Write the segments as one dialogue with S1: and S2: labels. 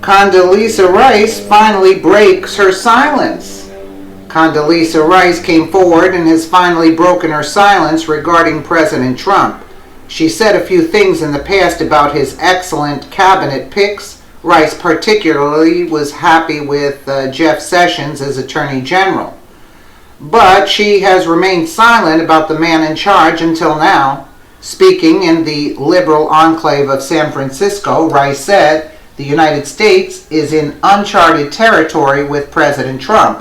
S1: Condoleezza Rice finally breaks her silence. Condoleezza Rice came forward and has finally broken her silence regarding President Trump. She said a few things in the past about his excellent cabinet picks. Rice particularly was happy with Jeff Sessions as Attorney General. But she has remained silent about the man in charge until now. Speaking in the liberal enclave of San Francisco, Rice said, "The United States is in uncharted territory with President Trump,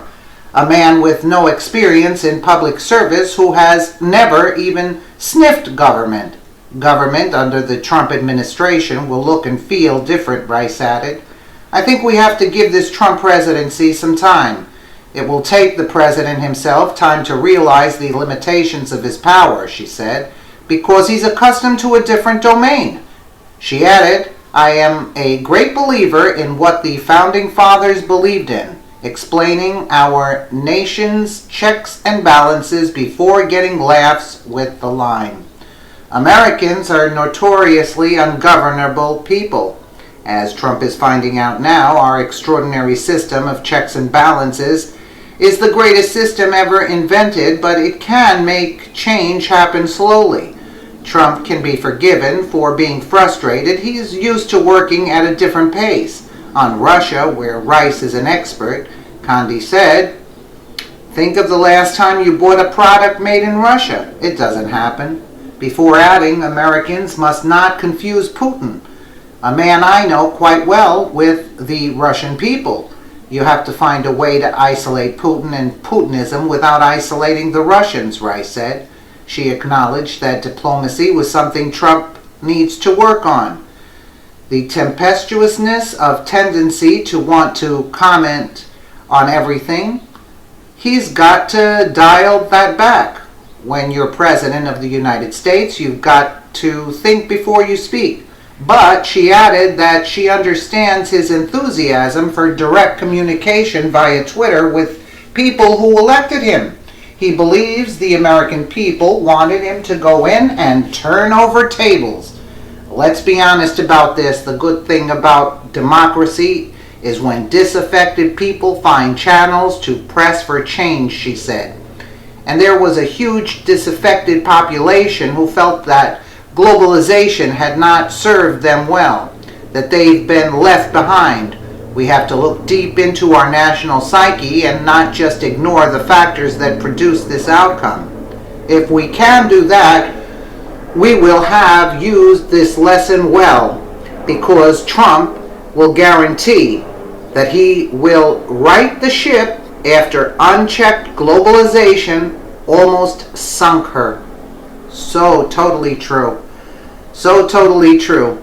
S1: a man with no experience in public service who has never even sniffed government. Government under the Trump administration will look and feel different," Rice added. "I think we have to give this Trump presidency some time. It will take the president himself time to realize the limitations of his power," she said, "because he's accustomed to a different domain." She added, "I am a great believer in what the Founding Fathers believed in, explaining our nation's checks and balances before getting laughs with the line. Americans are notoriously ungovernable people. As Trump is finding out now, our extraordinary system of checks and balances is the greatest system ever invented, but it can make change happen slowly. Trump can be forgiven for being frustrated. He is used to working at a different pace." On Russia, where Rice is an expert, Condi said, "Think of the last time you bought a product made in Russia. It doesn't happen." Before adding, "Americans must not confuse Putin, a man I know quite well, with the Russian people. You have to find a way to isolate Putin and Putinism without isolating the Russians," Rice said. She acknowledged that diplomacy was something Trump needs to work on. The tempestuousness of tendency to want to comment on everything, he's got to dial that back. When you're president of the United States, you've got to think before you speak. But she added that she understands his enthusiasm for direct communication via Twitter with people who elected him. He believes the American people wanted him to go in and turn over tables. Let's be honest about this. The good thing about democracy is when disaffected people find channels to press for change, she said. And there was a huge disaffected population who felt that globalization had not served them well, that they've been left behind. We have to look deep into our national psyche and not just ignore the factors that produce this outcome. If we can do that, we will have used this lesson well, because Trump will guarantee that he will right the ship after unchecked globalization almost sunk her. So totally true. So totally true.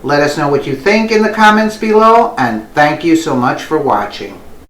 S1: Let us know what you think in the comments below, and thank you so much for watching.